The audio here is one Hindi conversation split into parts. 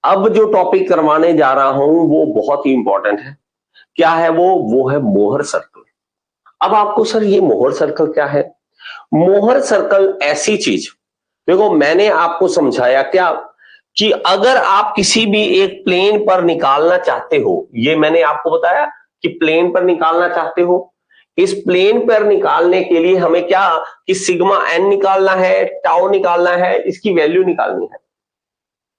अब जो टॉपिक करवाने जा रहा हूं वो बहुत ही इंपॉर्टेंट है। क्या है वो है मोहर सर्कल। अब आपको सर ये मोहर सर्कल क्या है? मोहर सर्कल ऐसी चीज, देखो मैंने आपको समझाया क्या कि अगर आप किसी भी एक प्लेन पर निकालना चाहते हो, ये मैंने आपको बताया कि प्लेन पर निकालना चाहते हो, इस प्लेन पर निकालने के लिए हमें क्या कि सिग्मा एन निकालना है, टाउ निकालना है, इसकी वैल्यू निकालनी है।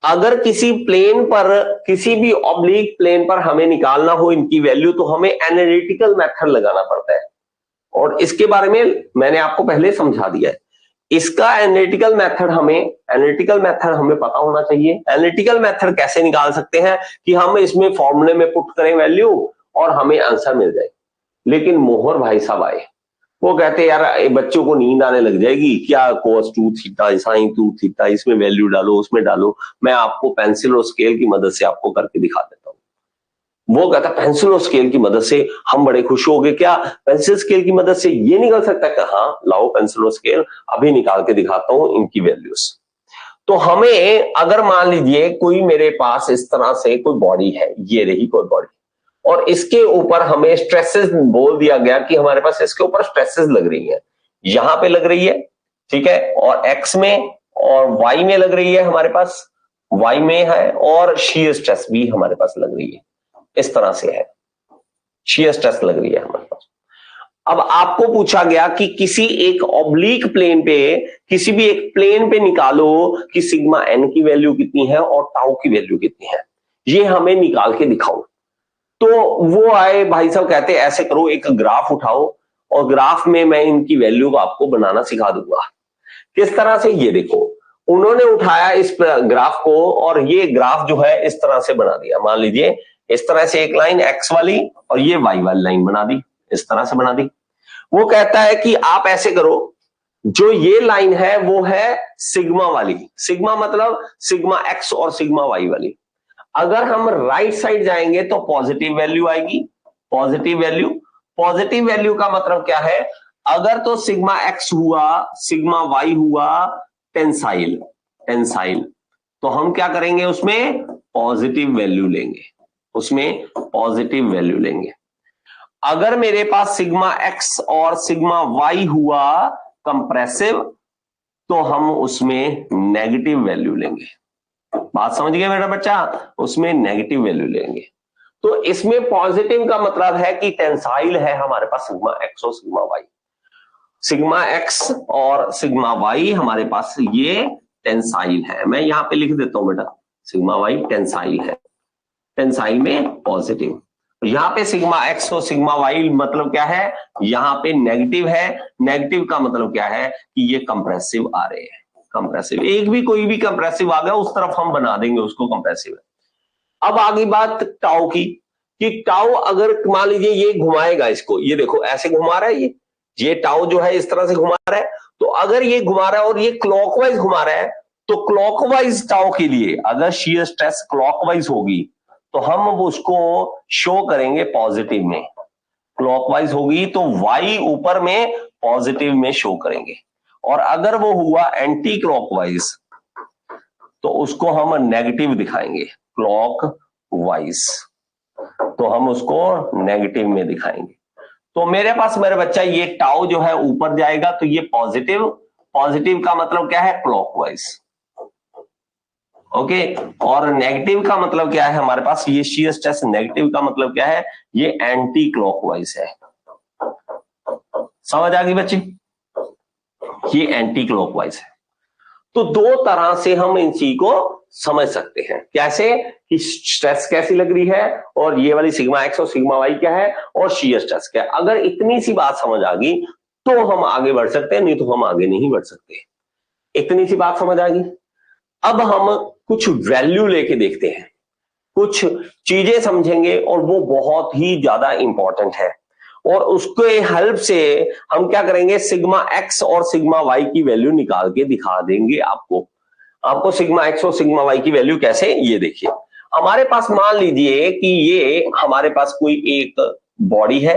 अगर किसी प्लेन पर, किसी भी ऑब्लिक प्लेन पर हमें निकालना हो इनकी वैल्यू, तो हमें एनालिटिकल मेथड लगाना पड़ता है, और इसके बारे में मैंने आपको पहले समझा दिया है। इसका एनालिटिकल मेथड हमें पता होना चाहिए। एनालिटिकल मेथड कैसे निकाल सकते हैं कि हम इसमें फॉर्मूले में पुट करें वैल्यू और हमें आंसर मिल जाए। लेकिन मोहर भाई साहब आए, वो कहते यार बच्चों को नींद आने लग जाएगी, क्या cos 2 थीटा sin 2 थीटा, इसमें वैल्यू डालो उसमें डालो, मैं आपको पेंसिल और स्केल की मदद से आपको करके दिखा देता हूं। वो कहता पेंसिल और स्केल की मदद से हम बड़े खुश हो गए, क्या पेंसिल स्केल की मदद से ये निकल सकता है? हाँ लाओ पेंसिल और स्केल, अभी निकाल के दिखाता हूं इनकी वैल्यूज। तो हमें अगर मान लीजिए कोई मेरे पास इस तरह से कोई बॉडी है, ये रही कोई बॉडी, और इसके ऊपर हमें स्ट्रेसेस बोल दिया गया कि हमारे पास इसके ऊपर स्ट्रेसेस लग रही है, यहां पे लग रही है, ठीक है, और एक्स में और वाई में लग रही है, हमारे पास वाई में है, और शीयर स्ट्रेस भी हमारे पास लग रही है, इस तरह से है, शीयर स्ट्रेस लग रही है हमारे पास। अब आपको पूछा गया कि किसी एक ऑब्लिक प्लेन पे, किसी भी एक प्लेन पे निकालो कि सिग्मा एन की वैल्यू कितनी है और टाउ की वैल्यू कितनी है, ये हमें निकाल के दिखाओ। तो वो आए भाई साहब, कहते ऐसे करो, एक ग्राफ उठाओ और ग्राफ में मैं इनकी वैल्यू को आपको बनाना सिखा दूंगा। किस तरह से, ये देखो, उन्होंने उठाया इस ग्राफ को और ये ग्राफ जो है इस तरह से बना दिया। मान लीजिए इस तरह से एक लाइन एक्स वाली और ये वाई वाली लाइन बना दी, इस तरह से बना दी। वो कहता है कि आप ऐसे करो, जो ये लाइन है वो है सिग्मा वाली, सिग्मा मतलब सिग्मा एक्स और सिग्मा वाई वाली। अगर हम राइट साइड जाएंगे तो पॉजिटिव वैल्यू आएगी, पॉजिटिव वैल्यू। पॉजिटिव वैल्यू का मतलब क्या है? अगर तो सिग्मा एक्स हुआ, सिग्मा वाई हुआ टेंसाइल, टेंसाइल, तो हम क्या करेंगे, उसमें पॉजिटिव वैल्यू लेंगे, उसमें पॉजिटिव वैल्यू लेंगे। अगर मेरे पास सिग्मा एक्स और सिग्मा वाई हुआ कंप्रेसिव, तो हम उसमें नेगेटिव वैल्यू लेंगे। बात समझ गए मेरा बच्चा? उसमें नेगेटिव वैल्यू लेंगे। तो इसमें पॉजिटिव का मतलब है कि टेंसाइल है हमारे पास सिग्मा एक्स और सिग्मा वाई, सिग्मा एक्स और सिग्मा वाई हमारे पास ये टेंसाइल है। मैं यहां पे लिख देता हूं बेटा, सिग्मा वाई टेंसाइल है, टेंसाइल में पॉजिटिव। यहां पे सिग्मा एक्स और सिग्मा वाई मतलब क्या है, यहां पे नेगेटिव है। नेगेटिव का मतलब क्या है कि ये कंप्रेसिव आ रहे हैं, कंप्रेसिव। एक भी कोई भी कंप्रेसिव आ गया उस तरफ हम बना देंगे उसको कंप्रेसिव है। अब आगे बात टाउ की, कि टाउ अगर मान लीजिए ये घुमाएगा इसको, ये देखो ऐसे घुमा रहा है, ये टाउ जो है इस तरह से घुमा रहा है, तो अगर ये घुमा रहा है और ये क्लॉकवाइज घुमा रहा है, तो क्लॉकवाइज टाउ के लिए अगर शीयर स्ट्रेस क्लॉकवाइज होगी तो हम उसको शो करेंगे पॉजिटिव में, क्लॉकवाइज होगी तो वाई ऊपर में पॉजिटिव में शो करेंगे, और अगर वो हुआ एंटी क्लॉकवाइज तो उसको हम नेगेटिव दिखाएंगे, क्लॉक वाइज तो हम उसको नेगेटिव में दिखाएंगे। तो मेरे पास मेरा बच्चा ये टाउ जो है ऊपर जाएगा तो ये पॉजिटिव, पॉजिटिव का मतलब क्या है, क्लॉकवाइज, ओके। और नेगेटिव का मतलब क्या है हमारे पास, ये शीयर स्ट्रेस नेगेटिव का मतलब क्या है, ये एंटी क्लॉकवाइज है। समझ आ गई बच्ची? ये एंटी क्लॉकवाइज है। तो दो तरह से हम इन चीज को समझ सकते हैं, कैसे कि स्ट्रेस कैसी लग रही है और ये वाली सिग्मा एक्स और सिग्मा वाई क्या है और शीयर स्ट्रेस क्या है। अगर इतनी सी बात समझ आ गई तो हम आगे बढ़ सकते हैं, नहीं तो हम आगे नहीं बढ़ सकते। इतनी सी बात समझ आ गई। अब हम कुछ वैल्यू लेके देखते हैं, कुछ चीजें समझेंगे और वो बहुत ही ज्यादा इंपॉर्टेंट है, और उसके हेल्प से हम क्या करेंगे, सिग्मा एक्स और सिग्मा वाई की वैल्यू निकाल के दिखा देंगे आपको। आपको सिग्मा एक्स और सिग्मा वाई की वैल्यू कैसे, ये देखिए। हमारे पास मान लीजिए कि ये हमारे पास कोई एक बॉडी है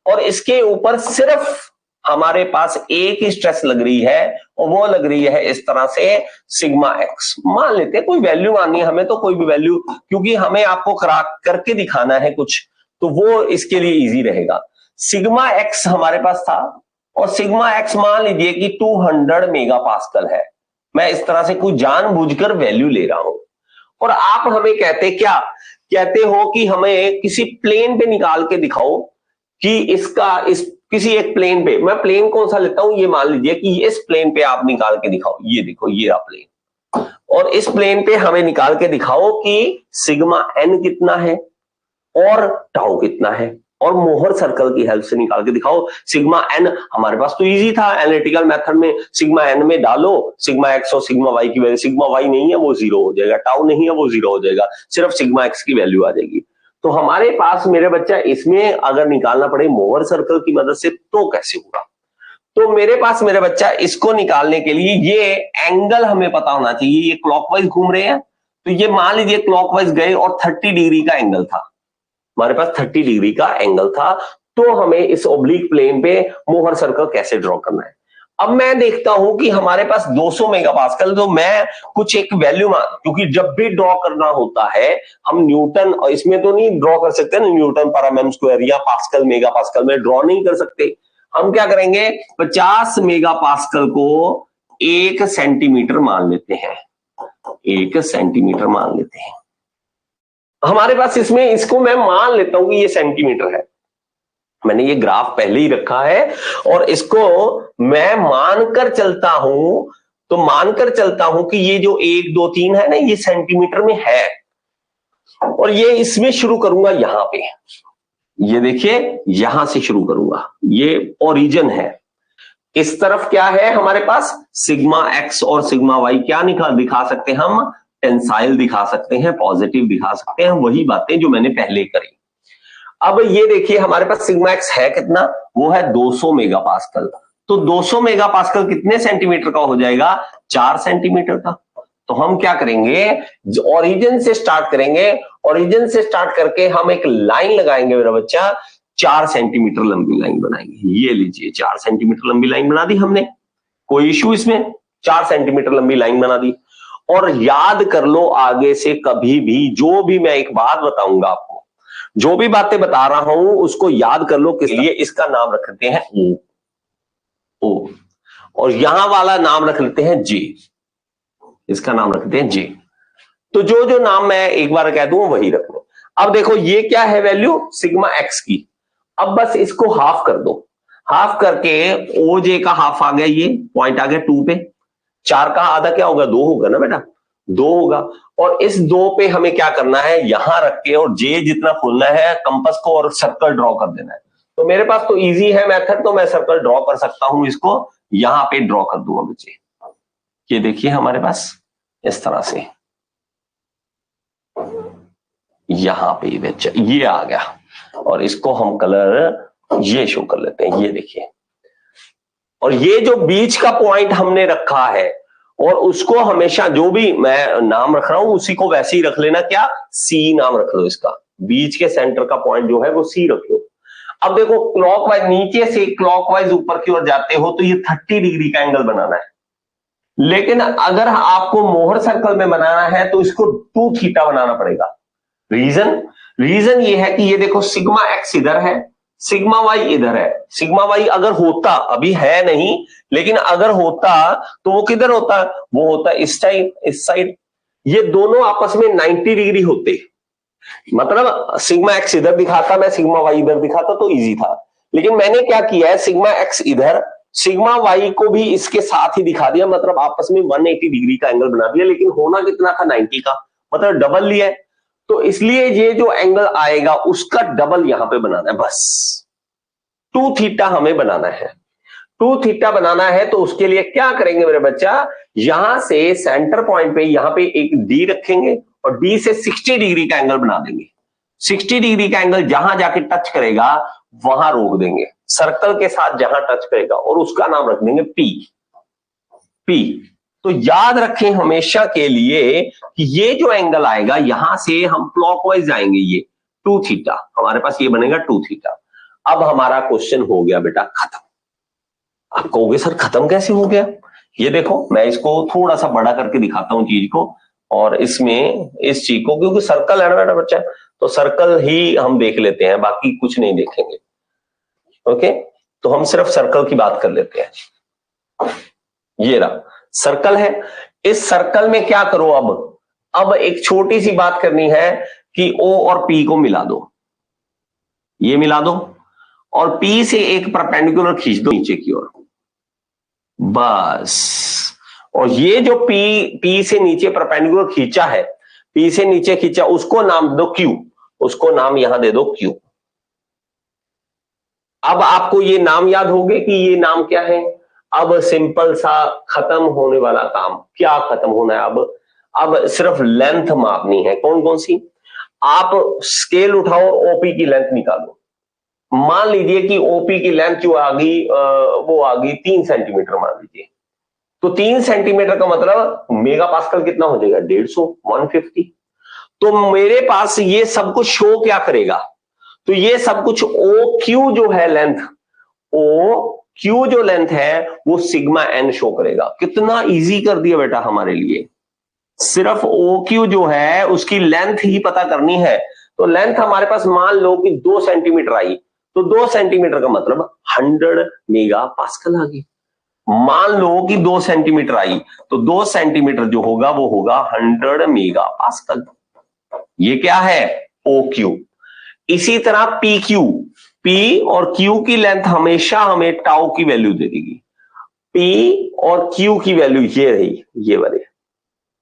और इसके ऊपर सिर्फ हमारे पास एक ही स्ट्रेस लग रही है और वो लग रही है इस तरह से सिग्मा एक्स। मान लेते हैं कोई वैल्यू माननी है हमें, तो कोई भी वैल्यू, क्योंकि हमें आपको करके दिखाना है कुछ, तो वो इसके लिए इजी रहेगा। सिग्मा एक्स हमारे पास था और सिग्मा एक्स मान लीजिए कि 200 मेगा पास्कल है। मैं इस तरह से कोई जानबूझकर वैल्यू ले रहा हूं और आप हमें कहते हो कि हमें किसी प्लेन पे निकाल के दिखाओ कि इसका इस किसी एक प्लेन पे, मैं प्लेन कौन सा लेता हूं, ये मान लीजिए कि इस प्लेन पे आप निकाल के दिखाओ, ये देखो ये रहा प्लेन, और इस प्लेन पे हमें निकाल के दिखाओ कि सिग्मा एन कितना है और टाउ कितना है, और मोहर सर्कल की हेल्प से निकाल के दिखाओ सिग्मा एन। हमारे पास तो इजी था एनालिटिकल मेथड में, सिग्मा एन में डालो सिग्मा एक्स और सिग्मा वाई की वैल्यू, सिग्मा वाई नहीं है वो 0 हो जाएगा, टाउ नहीं है वो 0 हो जाएगा, सिर्फ सिग्मा एक्स की वैल्यू आ जाएगी। तो हमारे पास मेरे बच्चा इसमें अगर निकालना पड़े मोहर सर्कल की मदद से तो कैसे होगा? तो मेरे पास मेरे बच्चा इसको निकालने के लिए ये एंगल हमें पता होना चाहिए। ये क्लॉकवाइज घूम रहे हैं, तो ये मान लीजिए क्लॉकवाइज गए और 30 डिग्री का एंगल था, हमारे पास 30 डिग्री का एंगल था, तो हमें इस ओब्लिक प्लेन पे मोहर सर्कल कैसे ड्रॉ करना है। अब मैं देखता हूं कि हमारे पास 200 मेगापास्कल, तो मैं कुछ एक वैल्यू क्योंकि जब भी ड्रॉ करना होता है हम न्यूटन, और इसमें तो नहीं ड्रॉ कर सकते ना, न्यूटन पर एम स्क्वायर या पास्कल मेगापास्कल में ड्रॉ नहीं कर सकते। हम क्या करेंगे, 50 मेगापास्कल को 1 सेंटीमीटर मान लेते हैं, 1 सेंटीमीटर मान लेते हैं हमारे पास। इसमें इसको मैं मान लेता हूं कि ये सेंटीमीटर है, मैंने ये ग्राफ पहले ही रखा है और इसको मैं मानकर चलता हूं, तो मानकर चलता हूं कि ये जो 1 2 3 है ना, ये सेंटीमीटर में है, और ये इसमें शुरू करूंगा यहां पे, ये देखिए यहां से शुरू करूंगा, ये ओरिजिन है। इस तरफ क्या है हमारे पास, सिग्मा एक्स और सिग्मा वाई क्या दिखा सकते हैं हम, टेंसाइल दिखा सकते हैं, पॉजिटिव दिखा सकते हैं, वही बातें जो मैंने पहले करी। अब ये देखिए हमारे पास सिग्मा एक्स है कितना, वो है 200 मेगापास्कल, तो 200 मेगापास्कल कितने सेंटीमीटर का हो जाएगा, 4 सेंटीमीटर का। तो हम क्या करेंगे, ओरिजिन से स्टार्ट करेंगे, ओरिजिन से स्टार्ट करके हम एक लाइन लगाएंगे मेरा बच्चा, 4 सेंटीमीटर लंबी लाइन बनाएंगे। ये लीजिए 4 सेंटीमीटर लंबी लाइन बना दी हमने, कोई इश्यू इसमें, 4 सेंटीमीटर लंबी लाइन बना दी। और याद कर लो आगे से कभी भी जो भी मैं एक बात बताऊंगा आपको, जो भी बातें बता रहा हूं उसको याद कर लो, किस लिए, इसका नाम रखते हैं ओ, और यहां वाला नाम रख लेते हैं जे, इसका नाम रखते हैं जे। तो जो जो नाम मैं एक बार कह दूं वही रख लो। अब देखो ये क्या है वैल्यू, सिग्मा एक्स की। अब बस इसको हाफ कर दो, हाफ करके ओ जे का हाफ आ गया, ये पॉइंट आ गया 2 पे, 4 का आधा क्या होगा, 2 होगा ना बेटा, 2 होगा। और इस 2 पे हमें क्या करना है, यहां रख के, और जे जितना खोलना है कंपास को और सर्कल ड्रॉ कर देना है। तो मेरे पास तो इजी है मेथड, तो मैं सर्कल ड्रॉ कर सकता हूं, इसको यहां पे ड्रॉ कर दूंगा बच्चे। ये देखिए हमारे पास इस तरह से यहां पे बच्चा ये आ गया, और इसको हम कलर ये शो कर लेते हैं, ये देखिए। और ये जो बीच का पॉइंट हमने रखा है, और उसको हमेशा जो भी मैं नाम रख रहा हूं उसी को वैसे ही रख लेना, क्या, सी नाम रख लो इसका, बीच के सेंटर का पॉइंट जो है वो सी रख लो। अब देखो क्लॉकवाइज नीचे से क्लॉकवाइज ऊपर की ओर जाते हो तो ये 30 डिग्री का एंगल बनाना है, लेकिन अगर आपको मोहर सर्कल में बनाना है तो इसको 2 थीटा बनाना पड़ेगा। रीजन ये है कि ये देखो सिग्मा एक्स इधर है, सिग्मा वाई इधर है। सिग्मा वाई अगर होता, अभी है नहीं, लेकिन अगर होता तो वो किधर होता, वो होता इस साइड, इस साइड। ये दोनों आपस में 90 डिग्री होते, मतलब सिग्मा एक्स इधर दिखाता, मैं सिग्मा वाई इधर दिखाता तो इजी था। लेकिन मैंने क्या किया है, सिग्मा एक्स इधर, सिग्मा वाई को भी इसके साथ ही दिखा दिया, मतलब आपस में 180 डिग्री का एंगल बना दिया। लेकिन होना कितना था, 90 का, मतलब डबल लिया है। तो इसलिए ये जो एंगल आएगा उसका डबल यहां पे बनाना है, बस 2 थीटा हमें बनाना है। 2 थीटा बनाना है तो उसके लिए क्या करेंगे मेरे बच्चा, यहां से सेंटर पॉइंट पे यहां पे एक डी रखेंगे और डी से 60 डिग्री का एंगल बना देंगे। 60 डिग्री का एंगल जहां जाके टच करेगा वहां रोक देंगे, सर्कल के साथ जहां टच करेगा, और उसका नाम रख देंगे पी। तो याद रखें हमेशा के लिए कि ये जो एंगल आएगा यहां से हम क्लॉकवाइज जाएंगे, ये 2 थीटा हमारे पास ये बनेगा 2 थीटा। अब हमारा क्वेश्चन हो गया बेटा खत्म। आप कहोगे सर खत्म कैसे हो गया? ये देखो, मैं इसको थोड़ा सा बड़ा करके दिखाता हूं चीज को, और इसमें इस चीज को, क्योंकि सर्कल है ना बेटा बच्चा, तो सर्कल ही हम देख लेते हैं, बाकी कुछ नहीं देखेंगे। ओके, तो हम सिर्फ सर्कल की बात कर लेते हैं। ये रहा सर्कल है। इस सर्कल में क्या करो अब एक छोटी सी बात करनी है कि O और P को मिला दो, ये मिला दो, और P से एक परपेंडिकुलर खींच दो नीचे की ओर, बस। और ये जो P से नीचे परपेंडिकुलर खींचा है, P से नीचे खींचा, उसको नाम दो Q, उसको नाम यहां दे दो Q। अब आपको ये नाम याद होंगे कि ये नाम क्या है। अब सिंपल सा खत्म होने वाला काम, क्या खत्म होना है अब सिर्फ लेंथ मापनी है। कौन कौन सी? आप स्केल उठाओ, ओपी की लेंथ निकालो। मान लीजिए कि ओपी की लेंथ जो आ गई वो आ गई 3 सेंटीमीटर मान लीजिए, तो 3 सेंटीमीटर का मतलब मेगा पास्कल कितना हो जाएगा? 150, 150। तो मेरे पास ये सब कुछ शो क्या करेगा? तो ये सब कुछ ओ क्यू जो है लेंथ, ओ क्यू जो लेंथ है वो सिग्मा एन शो करेगा। कितना इजी कर दिया बेटा हमारे लिए। सिर्फ ओ क्यू जो है उसकी लेंथ ही पता करनी है। तो लेंथ हमारे पास मान लो कि 2 सेंटीमीटर आई, तो 2 सेंटीमीटर का मतलब 100 मेगा पास्कल आ गई। मान लो कि 2 सेंटीमीटर आई, तो 2 सेंटीमीटर जो होगा वो होगा 100 मेगा पास्कल। ये क्या है? O Q. इसी तरह पी क्यू, पी और क्यू की लेंथ हमेशा हमें टाउ की वैल्यू दे देगी। पी और क्यू की वैल्यू ये रही, ये वाले,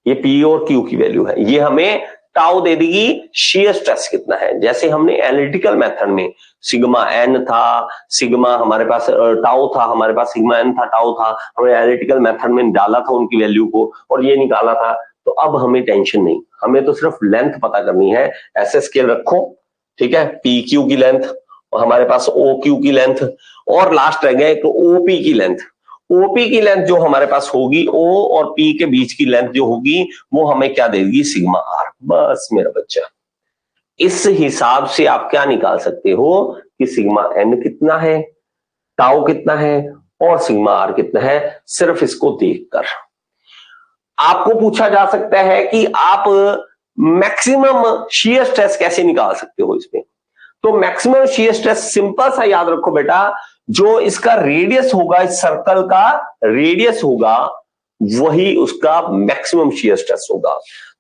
ये पी और क्यू की वैल्यू है, ये हमें टाउ दे देगी शियर स्ट्रेस कितना है। जैसे हमने एनालिटिकल मेथड में सिग्मा एन था, सिग्मा हमारे पास टाउ था, हमारे पास सिग्मा एन था, टाउ था, हमने एनालिटिकल मेथड में डाला था उनकी वैल्यू को और ये निकाला था। तो अब हमें टेंशन नहीं, हमें तो सिर्फ लेंथ पता करनी है। ऐसे स्केल रखो, ठीक है, पी क्यू की लेंथ और हमारे पास ओ क्यू की लेंथ, और लास्ट रह गया एक ओपी की लेंथ। ओपी की लेंथ जो हमारे पास होगी, ओ और पी के बीच की लेंथ जो होगी वो हमें क्या देगी? Sigma R. बस मेरा बच्चा, इस हिसाब से आप क्या निकाल सकते हो कि सिग्मा एन कितना है, टाउ कितना है और सिग्मा आर कितना है, सिर्फ इसको देखकर। आपको पूछा जा सकता है कि आप मैक्सिमम शियर स्ट्रेस कैसे निकाल सकते हो इसमें। तो मैक्सिमम शियर स्ट्रेस सिंपल सा याद रखो बेटा, जो इसका रेडियस होगा, इस सर्कल का रेडियस होगा, वही उसका मैक्सिमम शियर स्ट्रेस होगा।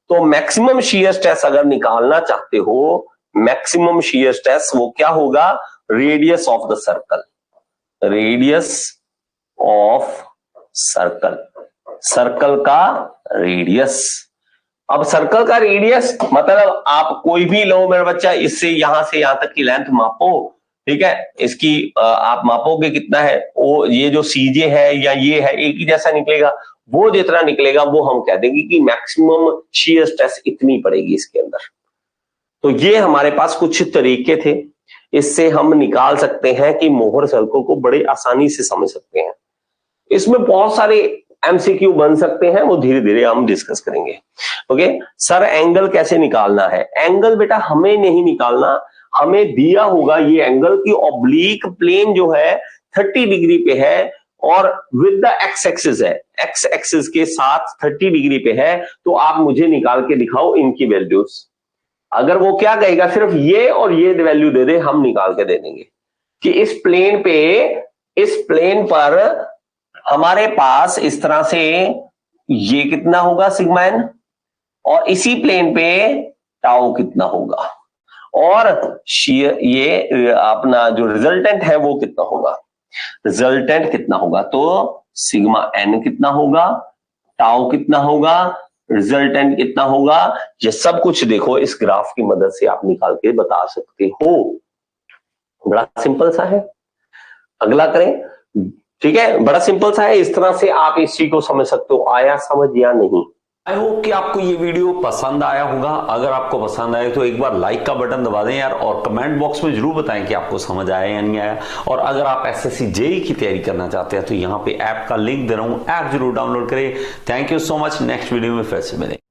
तो मैक्सिमम शियर स्ट्रेस अगर निकालना चाहते हो, मैक्सिमम शियर स्ट्रेस वो क्या होगा? Radius of the circle, radius of circle, circle का रेडियस। अब सर्कल का रेडियस मतलब आप कोई भी लो मेरा बच्चा, इससे यहां से यहां तक की लेंथ मापो, ठीक है, इसकी आप मापोगे कितना है, वो ये जो सीजे है या ये है एक ही जैसा निकलेगा, वो जितना निकलेगा वो हम कह देंगे कि मैक्सिमम शियर स्ट्रेस इतनी पड़ेगी इसके अंदर। तो ये हमारे पास कुछ तरीके थे, इससे हम निकाल सकते हैं कि मोहर सर्कल को बड़े आसानी से समझ सकते हैं। इसमें बहुत सारे एमसीक्यू बन सकते हैं, वो धीरे धीरे हम डिस्कस करेंगे। ओके सर, एंगल कैसे निकालना है? एंगल बेटा हमें नहीं निकालना, हमें दिया होगा ये एंगल की ऑब्लिक प्लेन जो है 30 डिग्री पे है और विद द एक्स एक्सिस है, एक्स एक्सिस के साथ 30 डिग्री पे है। तो आप मुझे निकाल के दिखाओ इनकी वैल्यूज। अगर वो क्या कहेगा, सिर्फ ये और ये वैल्यू दे दे, हम निकाल के दे देंगे कि इस प्लेन पे, इस प्लेन पर हमारे पास इस तरह से ये कितना होगा सिग्मा एन, और इसी प्लेन पे टाउ कितना होगा, और ये अपना जो रिजल्टेंट है वो कितना होगा, रिजल्टेंट कितना होगा। तो सिग्मा एन कितना होगा, टाउ कितना होगा, रिजल्टेंट कितना होगा, ये सब कुछ देखो इस ग्राफ की मदद से आप निकाल के बता सकते हो। बड़ा सिंपल सा है, अगला करें, ठीक है, बड़ा सिंपल सा है। इस तरह से आप इस चीज को समझ सकते हो। आया समझ या नहीं? आई होप कि आपको ये वीडियो पसंद आया होगा। अगर आपको पसंद आए तो एक बार लाइक का बटन दबा दें यार, और कमेंट बॉक्स में जरूर बताएं कि आपको समझ आया या नहीं आया। और अगर आप एसएससी जेईई की तैयारी करना चाहते हैं तो यहाँ पे ऐप का लिंक दे रहा हूं, ऐप जरूर डाउनलोड करें। Thank you so much, next video में फिर से मिलेंगे।